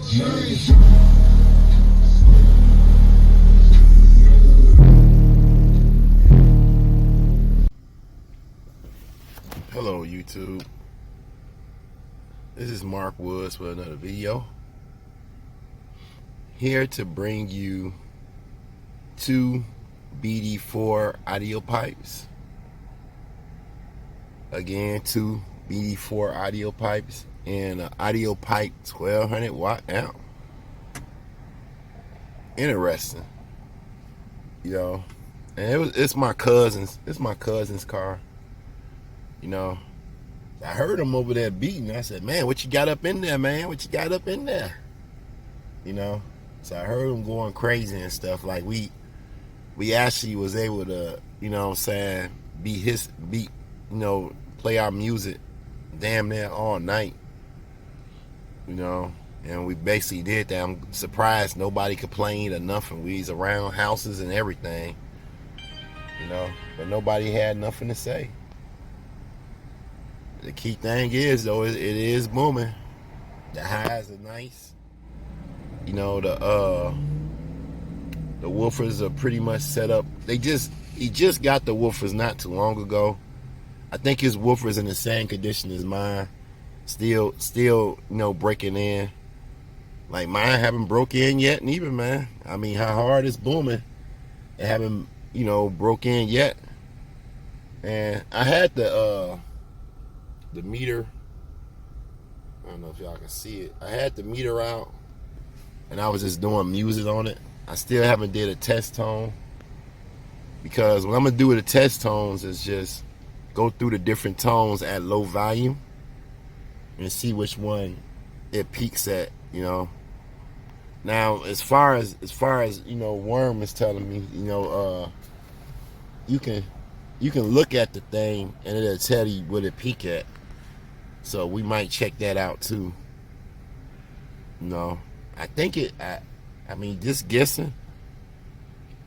Hello YouTube, this is Mark Woods with another video, here to bring you two BD4 audio pipes. Again, two BD4 audio pipes and an Audiopipe 1200 watt amp. Interesting, you know. And it's my cousin's car. You know, I heard him over there beating. I said, man, what you got up in there, man? What you got up in there? You know, so I heard him going crazy and stuff. Like we actually was able to, you know what I'm saying, play our music damn near all night. You know, and we basically did that. I'm surprised nobody complained or nothing. We was around houses and everything, you know, but nobody had nothing to say. The key thing is, though, it is booming. The highs are nice. You know, the woofers are pretty much set up. He just got the woofers not too long ago. I think his woofer's in the same condition as mine. Still, you know, breaking in. Like mine haven't broke in yet, neither, man. I mean, how hard it's booming, it haven't, you know, broke in yet. And I had the meter, I don't know if y'all can see it. I had the meter out and I was just doing music on it. I still haven't did a test tone, because what I'm gonna do with the test tones is just go through the different tones at low volume and see which one it peaks at, you know. Now as far as you know, Worm is telling me, you know, you can look at the thing and it'll tell you what it peak at. So we might check that out too. You know, I think I mean, just guessing,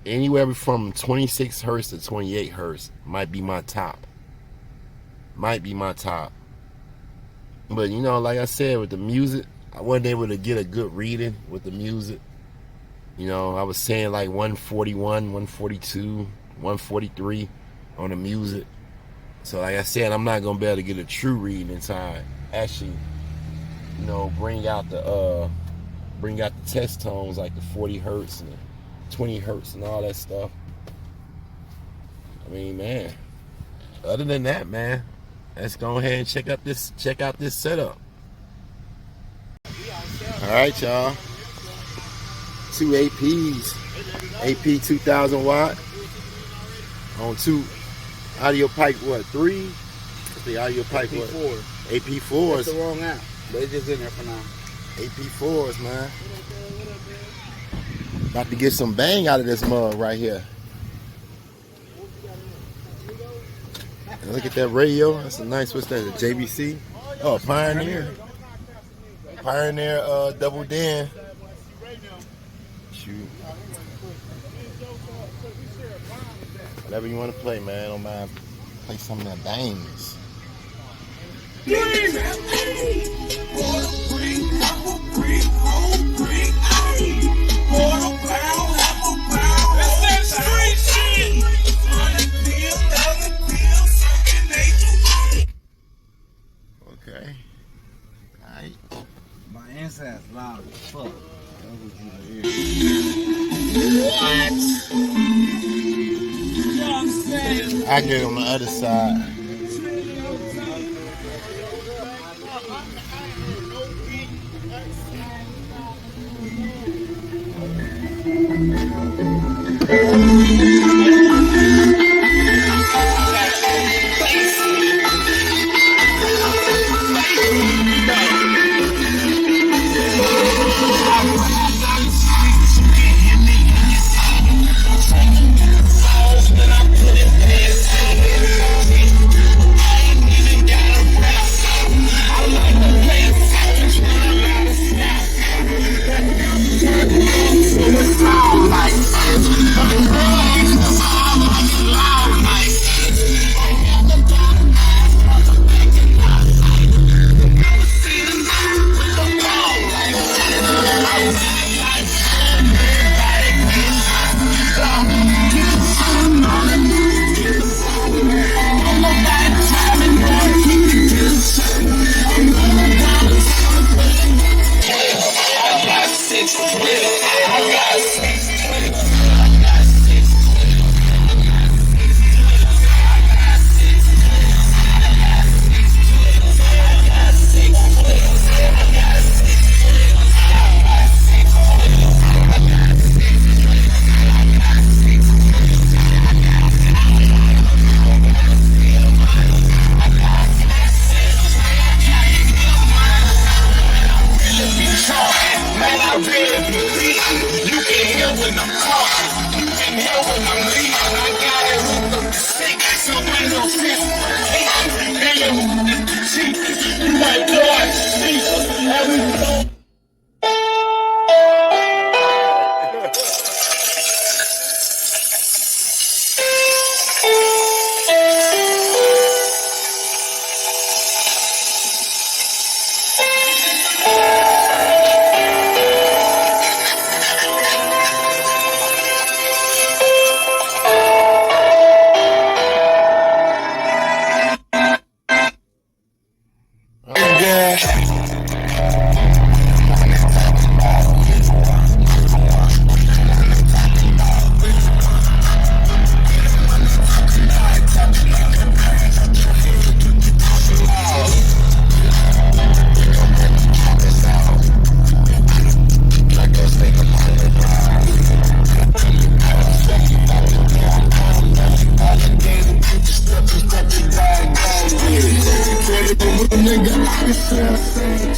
anywhere from 26 hertz to 28 hertz might be my top. But you know, like I said, with the music, I wasn't able to get a good reading with the music. You know, I was saying like 141, 142, 143 on the music. So like I said, I'm not gonna be able to get a true reading until I actually, you know, bring out the test tones, like the 40 hertz and the 20 hertz and all that stuff. I mean, man, other than that, man, let's go ahead and check out this setup. All right, y'all. Two APs, AP 2000 watt on two Audiopipe, what, 3? What's the Audiopipe, AP4. What? AP4s. That's the wrong amp, but it's just in there for now. AP4s, man. About to get some bang out of this mug right here. And look at that radio. That's a nice, what's that, a JVC? Oh, Pioneer. Pioneer double den. Shoot. Whatever you want to play, man. Don't mind. Play some of that bangs. Okay. Alright. My inside's loud as fuck. I get on the other side.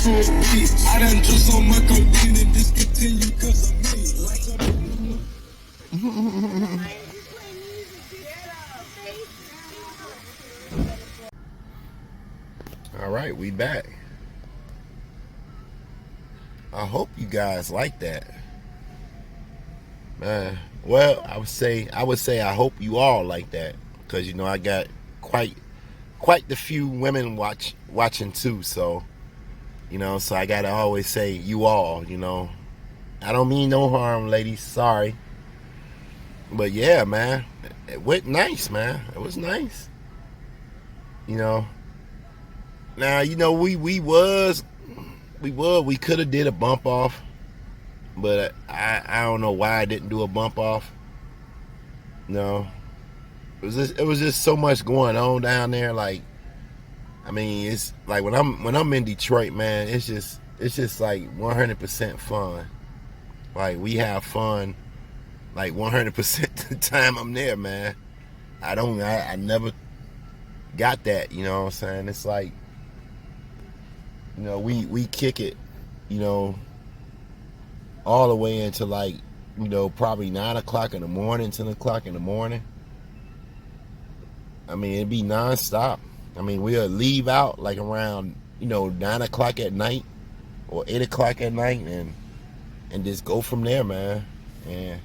for a beat. I done just so much codeine and discontinue cause of me. All right, we back. I hope you guys like that, man. Well, I would say I hope you all like that, because you know I got quite the few women watching too. So you know, so I gotta always say you all. You know, I don't mean no harm, ladies. Sorry, but yeah, man, it went nice, man. It was nice. You know. Now you know we could have did a bump off, but I don't know why I didn't do a bump off. No, it was just so much going on down there. Like, I mean, it's like when I'm in Detroit, man, it's just like 100% fun. Like, we have fun like 100% the time I'm there, man. I never got that, you know what I'm saying? It's like, you know, we kick it, you know, all the way into like, you know, probably 9 o'clock in the morning, 10 o'clock in the morning. I mean, it'd be nonstop. I mean, we'll leave out like around, you know, 9 o'clock at night or 8 o'clock at night and just go from there, man. And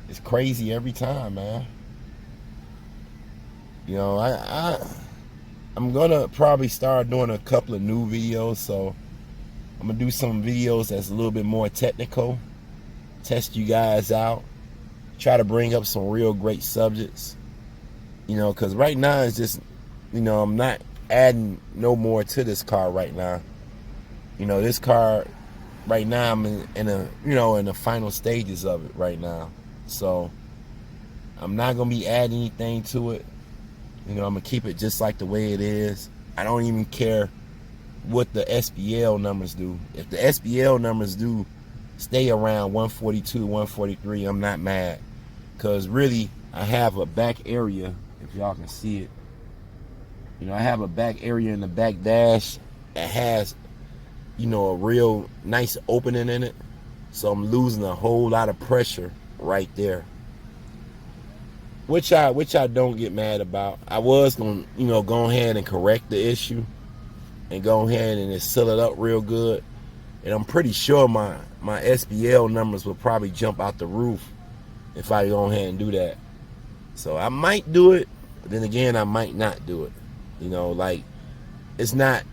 it's crazy every time, man. You know, I'm gonna probably start doing a couple of new videos, so I'm gonna do some videos that's a little bit more technical, test you guys out, try to bring up some real great subjects, you know, because right now it's just, you know, I'm not adding no more to this car right now. You know, this car right now I'm in the final stages of it right now, so I'm not gonna be adding anything to it. You know, I'm going to keep it just like the way it is. I don't even care what the SBL numbers do. If the SBL numbers do stay around 142, 143, I'm not mad. Because really, I have a back area, if y'all can see it. You know, I have a back area in the back dash that has, you know, a real nice opening in it. So I'm losing a whole lot of pressure right there. Which I don't get mad about. I was gonna, you know, go ahead and correct the issue and go ahead and just seal it up real good. And I'm pretty sure my SBL numbers will probably jump out the roof if I go ahead and do that. So I might do it, but then again I might not do it. You know, like, it's not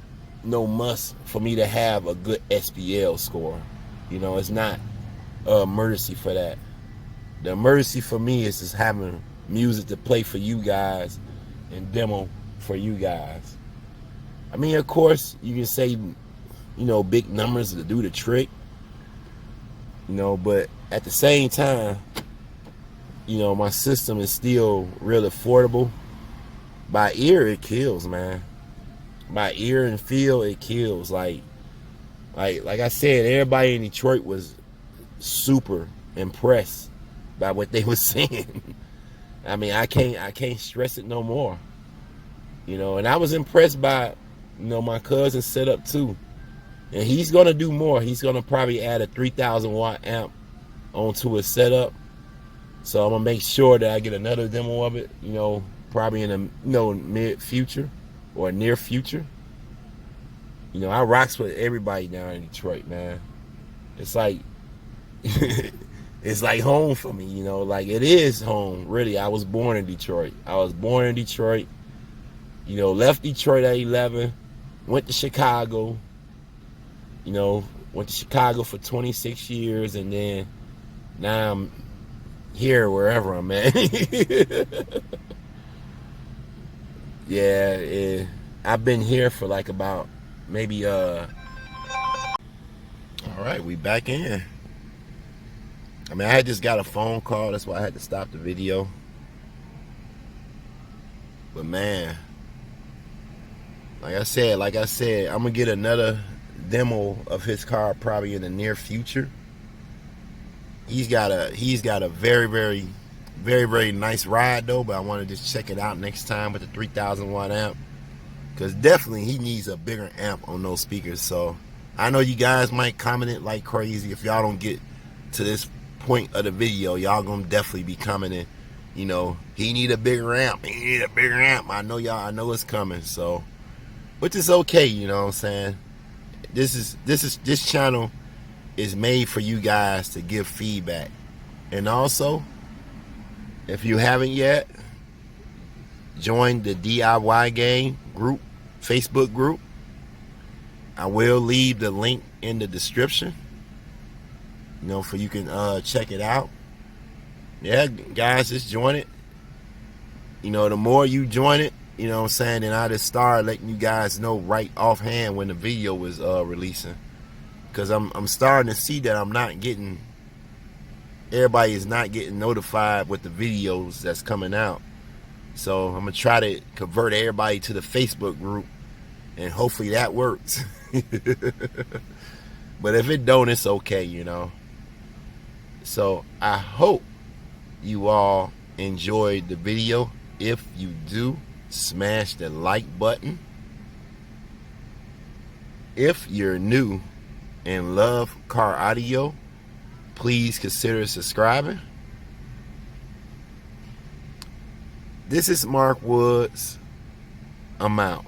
no must for me to have a good SBL score. You know, it's not an emergency for that. The emergency for me is just having music to play for you guys and demo for you guys. I mean, of course, you can say, you know, big numbers to do the trick, you know, but at the same time, you know, my system is still real affordable. By ear, it kills, man. By ear and feel, it kills. Like I said, everybody in Detroit was super impressed by what they were saying. I mean, I can't stress it no more. You know, and I was impressed by, you know, my cousin's setup too. And he's gonna do more. He's gonna probably add a 3,000 watt amp onto his setup. So I'm gonna make sure that I get another demo of it, you know, probably in the, you know, mid future or near future. You know, I rocks with everybody down in Detroit, man. It's like it's like home for me, you know, like it is home, really. I was born in Detroit. You know, left Detroit at 11, went to Chicago, you know, went to Chicago for 26 years, and then now I'm here wherever I'm at. Yeah, I've been here for like about maybe, all right, we back in. I mean, I had just got a phone call. That's why I had to stop the video. But man, like I said, I'm gonna get another demo of his car probably in the near future. He's got a very, very, very, very nice ride though. But I want to just check it out next time with the 3,000 watt amp, because definitely he needs a bigger amp on those speakers. So I know you guys might comment it like crazy. If y'all don't get to this point of the video, y'all gonna definitely be commenting, you know, he need a bigger amp. He need a bigger amp. I know y'all. I know it's coming. So, which is okay. You know what I'm saying? This channel is made for you guys to give feedback. And also, if you haven't yet, join the DIY Game group, Facebook group. I will leave the link in the description, you know, for you can check it out. Yeah, guys, just join it. You know, the more you join it, you know what I'm saying, then I just start letting you guys know right offhand when the video is releasing. Because I'm starting to see that everybody is not getting notified with the videos that's coming out. So I'm going to try to convert everybody to the Facebook group, and hopefully that works. But if it don't, it's okay, you know. So I hope you all enjoyed the video. If you do, smash the like button. If you're new and love car audio, please consider subscribing. This is Mark Woods. I'm out.